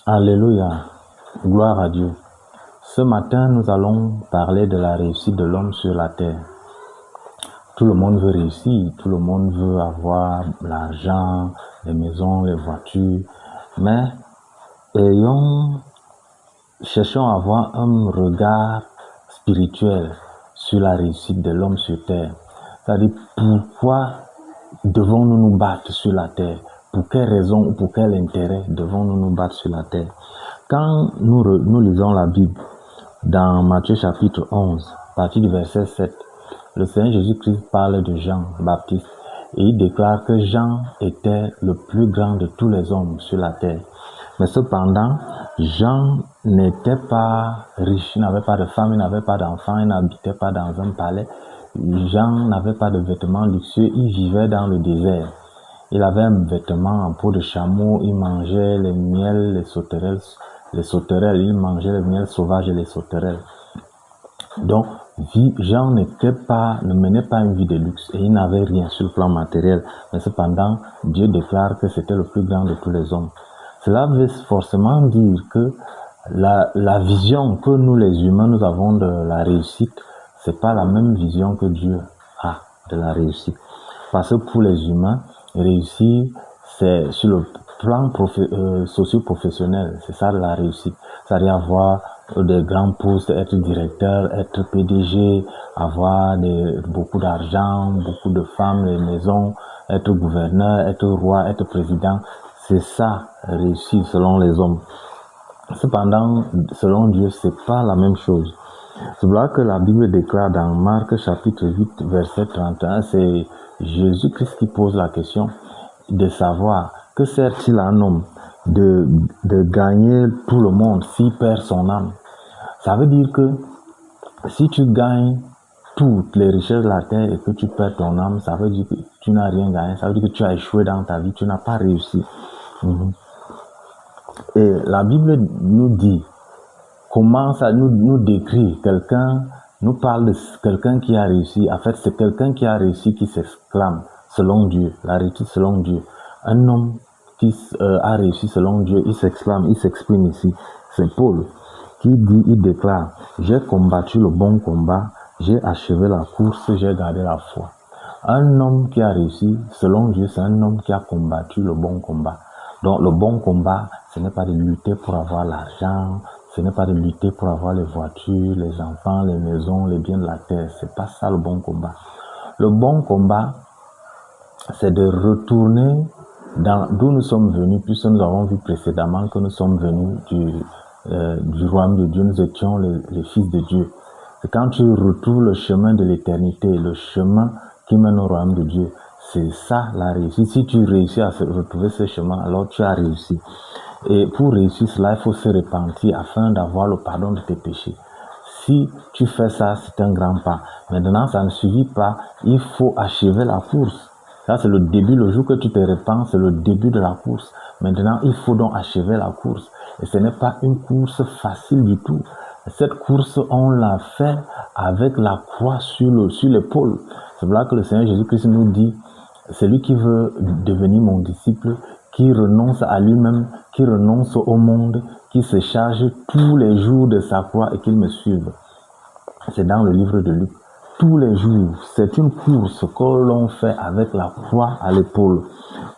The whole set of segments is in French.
Alléluia, gloire à Dieu. Ce matin, nous allons parler de la réussite de l'homme sur la terre. Tout le monde veut réussir, tout le monde veut avoir l'argent, les maisons, les voitures, mais cherchons à avoir un regard spirituel sur la réussite de l'homme sur terre. C'est-à-dire, pourquoi devons-nous nous battre sur la terre? Pour quelle raison ou pour quel intérêt devons-nous nous battre sur la terre? Quand nous lisons la Bible, dans Matthieu chapitre 11, à partir du verset 7, le Seigneur Jésus-Christ parle de Jean Baptiste et il déclare que Jean était le plus grand de tous les hommes sur la terre. Mais cependant, Jean n'était pas riche, il n'avait pas de femme, il n'avait pas d'enfant, il n'habitait pas dans un palais. Jean n'avait pas de vêtements luxueux, il vivait dans le désert. Il avait un vêtement en peau de chameau, il mangeait les miels, les sauterelles, il mangeait les miels sauvages et les sauterelles. Donc, Jean ne menait pas une vie de luxe et il n'avait rien sur le plan matériel. Mais cependant, Dieu déclare que c'était le plus grand de tous les hommes. Cela veut forcément dire que la vision que nous les humains nous avons de la réussite, c'est pas la même vision que Dieu a de la réussite. Parce que pour les humains, réussir, c'est sur le plan socio-professionnel, c'est ça la réussite. C'est-à-dire avoir des grands postes, être directeur, être PDG, avoir beaucoup d'argent, beaucoup de femmes, les maisons, être gouverneur, être roi, être président. C'est ça, réussir selon les hommes. Cependant, selon Dieu, c'est pas la même chose. C'est là que la Bible déclare dans Marc chapitre 8, verset 31, c'est Jésus-Christ qui pose la question de savoir que sert-il à un homme de gagner tout le monde s'il perd son âme. Ça veut dire que si tu gagnes toutes les richesses de la terre et que tu perds ton âme, ça veut dire que tu n'as rien gagné, ça veut dire que tu as échoué dans ta vie, tu n'as pas réussi. Et la Bible nous dit, commence à nous décrire quelqu'un, nous parle de quelqu'un qui a réussi. En fait, c'est quelqu'un qui a réussi qui s'exclame selon Dieu, la réussite selon Dieu. Un homme qui a réussi selon Dieu, il s'exclame, il s'exprime ici. C'est Paul qui dit, il déclare, j'ai combattu le bon combat, j'ai achevé la course, j'ai gardé la foi. Un homme qui a réussi selon Dieu, c'est un homme qui a combattu le bon combat. Donc le bon combat, ce n'est pas de lutter pour avoir l'argent, ce n'est pas de lutter pour avoir les voitures, les enfants, les maisons, les biens de la terre. C'est pas ça le bon combat. Le bon combat, c'est de retourner d'où nous sommes venus, puisque nous avons vu précédemment que nous sommes venus du royaume de Dieu, nous étions les fils de Dieu. C'est quand tu retrouves le chemin de l'éternité, le chemin qui mène au royaume de Dieu. C'est ça la réussite. Si tu réussis à retrouver ce chemin, alors tu as réussi. Et pour réussir cela, il faut se repentir afin d'avoir le pardon de tes péchés. Si tu fais ça, c'est un grand pas. Maintenant, ça ne suffit pas. Il faut achever la course. Ça, c'est le début. Le jour que tu te repens, c'est le début de la course. Maintenant, il faut donc achever la course. Et ce n'est pas une course facile du tout. Cette course, on l'a fait avec la croix sur l'épaule. C'est là que le Seigneur Jésus-Christ nous dit, celui qui veut devenir mon disciple, qui renonce à lui-même, qui renonce au monde, qui se charge tous les jours de sa croix et qu'il me suive. C'est dans le livre de Luc. Tous les jours, c'est une course que l'on fait avec la croix à l'épaule.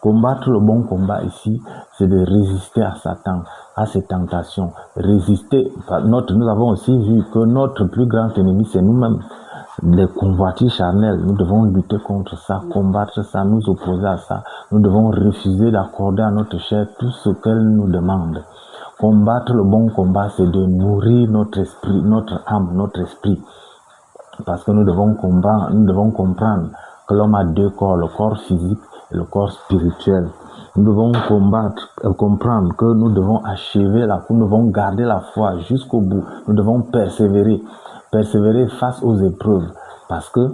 Combattre le bon combat ici, c'est de résister à Satan, à ses tentations. Résister, nous avons aussi vu que notre plus grand ennemi, c'est nous-mêmes. Les convoitises charnelles, nous devons lutter contre ça, combattre ça, nous opposer à ça. Nous devons refuser d'accorder à notre chair tout ce qu'elle nous demande. Combattre le bon combat, c'est de nourrir notre esprit, notre âme, notre esprit. Parce que nous devons comprendre que l'homme a deux corps, le corps physique et le corps spirituel. Nous devons comprendre que nous devons achever nous devons garder la foi jusqu'au bout. Nous devons persévérer face aux épreuves. Parce que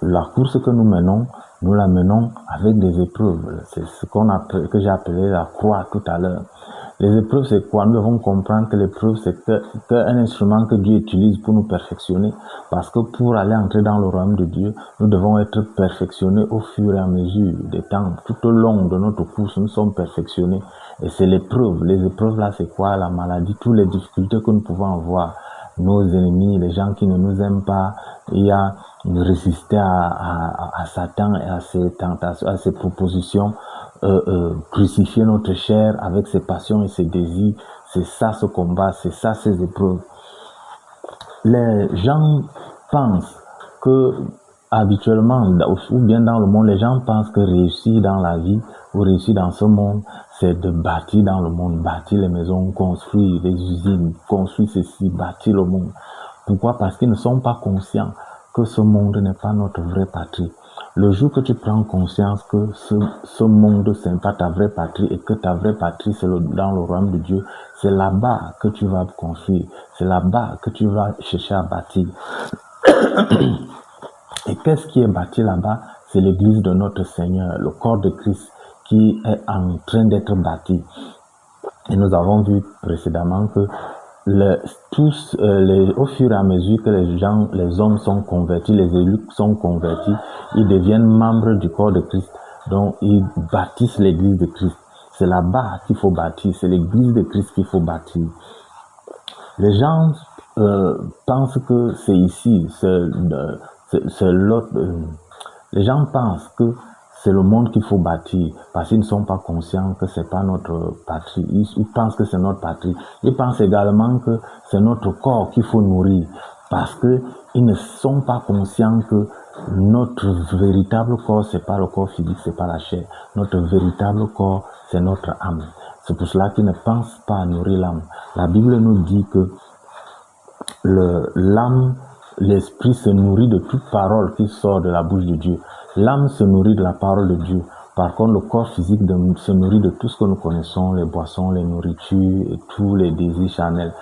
la course que nous menons, nous la menons avec des épreuves. C'est ce que j'ai appelé la croix tout à l'heure. Les épreuves, c'est quoi? Nous devons comprendre que l'épreuve, c'est un instrument que Dieu utilise pour nous perfectionner. Parce que pour aller entrer dans le royaume de Dieu, nous devons être perfectionnés au fur et à mesure des temps. Tout au long de notre course, nous sommes perfectionnés. Et c'est l'épreuve. Les épreuves, là, c'est quoi? La maladie, toutes les difficultés que nous pouvons avoir. Nos ennemis, les gens qui ne nous aiment pas, il y a résister à Satan et à ses tentations, à ses propositions, crucifier notre chair avec ses passions et ses désirs. C'est ça ce combat, c'est ça ces épreuves. Les gens pensent que habituellement, ou bien dans le monde, les gens pensent que réussir dans la vie ou réussir dans ce monde, c'est de bâtir dans le monde, bâtir les maisons, construire les usines, construire ceci, bâtir le monde. Pourquoi? Parce qu'ils ne sont pas conscients que ce monde n'est pas notre vraie patrie. Le jour que tu prends conscience que ce monde, ce n'est pas ta vraie patrie et que ta vraie patrie, c'est dans le royaume de Dieu, c'est là-bas que tu vas construire. C'est là-bas que tu vas chercher à bâtir. Et qu'est-ce qui est bâti là-bas? C'est l'église de notre Seigneur, le corps de Christ qui est en train d'être bâti. Et nous avons vu précédemment que au fur et à mesure que les hommes sont convertis, les élus sont convertis, ils deviennent membres du corps de Christ. Donc, ils bâtissent l'église de Christ. C'est là-bas qu'il faut bâtir, c'est l'église de Christ qu'il faut bâtir. Les gens pensent que c'est ici, c'est l'autre. Les gens pensent que c'est le monde qu'il faut bâtir parce qu'ils ne sont pas conscients que c'est pas notre patrie. Ils pensent que c'est notre patrie. Ils pensent également que c'est notre corps qu'il faut nourrir parce que ils ne sont pas conscients que notre véritable corps, c'est pas le corps physique, c'est pas la chair. Notre véritable corps, c'est notre âme. C'est pour cela qu'ils ne pensent pas à nourrir l'âme. La Bible nous dit que l'âme, l'esprit se nourrit de toute parole qui sort de la bouche de Dieu. L'âme se nourrit de la parole de Dieu. Par contre, le corps physique se nourrit de tout ce que nous connaissons, les boissons, les nourritures et tous les désirs charnels.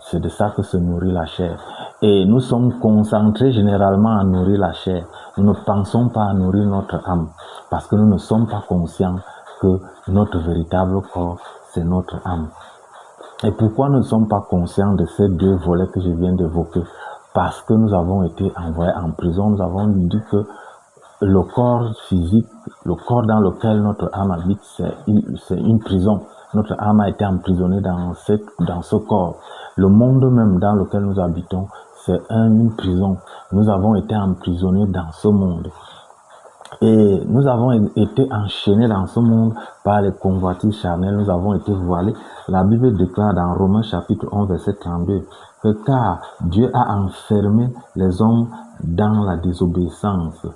C'est de ça que se nourrit la chair. Et nous sommes concentrés généralement à nourrir la chair. Nous ne pensons pas à nourrir notre âme parce que nous ne sommes pas conscients que notre véritable corps, c'est notre âme. Et pourquoi nous ne sommes pas conscients de ces deux volets que je viens d'évoquer? Parce que nous avons été envoyés en prison. Nous avons dit que le corps physique, le corps dans lequel notre âme habite, c'est une prison. Notre âme a été emprisonnée dans ce corps. Le monde même dans lequel nous habitons, c'est une prison. Nous avons été emprisonnés dans ce monde. Et nous avons été enchaînés dans ce monde par les convoitises charnelles, nous avons été voilés. La Bible déclare dans Romains chapitre 11, verset 32, que car Dieu a enfermé les hommes dans la désobéissance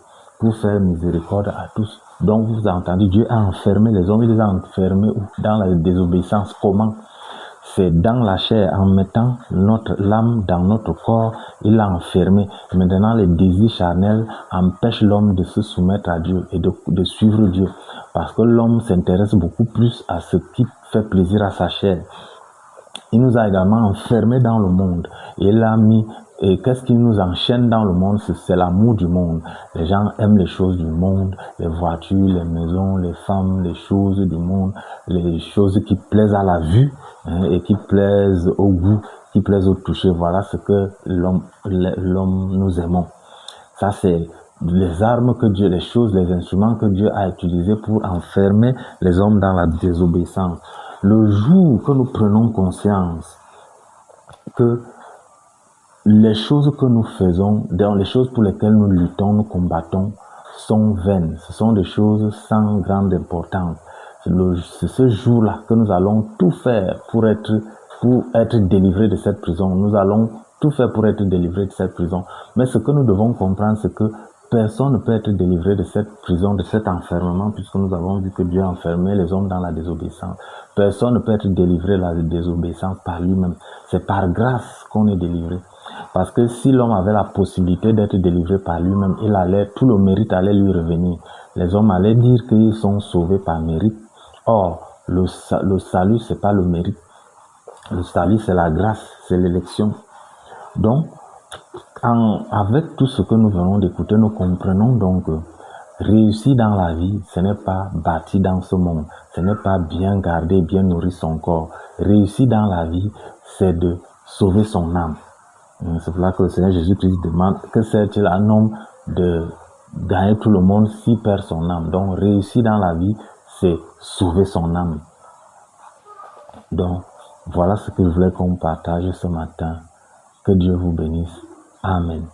pour faire miséricorde à tous. Donc vous avez entendu, Dieu a enfermé les hommes, il les a enfermés dans la désobéissance. Comment? C'est dans la chair, en mettant l'âme dans notre corps, il l'a enfermé. Maintenant, les désirs charnels empêchent l'homme de se soumettre à Dieu et de suivre Dieu. Parce que l'homme s'intéresse beaucoup plus à ce qui fait plaisir à sa chair. Il nous a également enfermés dans le monde. Et il a mis, et qu'est-ce qui nous enchaîne dans le monde? C'est l'amour du monde. Les gens aiment les choses du monde, les voitures, les maisons, les femmes, les choses du monde, les choses qui plaisent à la vue, et qui plaisent au goût, qui plaisent au toucher. Voilà ce que l'homme nous aimons. Ça, c'est les armes que Dieu, les choses, les instruments que Dieu a utilisés pour enfermer les hommes dans la désobéissance. Le jour que nous prenons conscience que les choses que nous faisons, les choses pour lesquelles nous luttons, nous combattons, sont vaines. Ce sont des choses sans grande importance. C'est ce jour-là que nous allons tout faire pour être délivrés de cette prison. Nous allons tout faire pour être délivrés de cette prison. Mais ce que nous devons comprendre, c'est que personne ne peut être délivré de cette prison, de cet enfermement, puisque nous avons vu que Dieu a enfermé les hommes dans la désobéissance. Personne ne peut être délivré de la désobéissance par lui-même. C'est par grâce qu'on est délivré. Parce que si l'homme avait la possibilité d'être délivré par lui-même, tout le mérite allait lui revenir. Les hommes allaient dire qu'ils sont sauvés par mérite. Or, le salut, c'est pas le mérite. Le salut, c'est la grâce, c'est l'élection. Donc, avec tout ce que nous venons d'écouter, nous comprenons donc Réussir dans la vie, ce n'est pas bâti dans ce monde. Ce n'est pas bien garder, bien nourrir son corps. Réussir dans la vie, c'est de sauver son âme. C'est pour ça que le Seigneur Jésus-Christ demande que sert-il à un homme de gagner tout le monde s'il perd son âme. Donc, réussir dans la vie, c'est sauver son âme. Donc, voilà ce que je voulais qu'on partage ce matin. Que Dieu vous bénisse. Amen.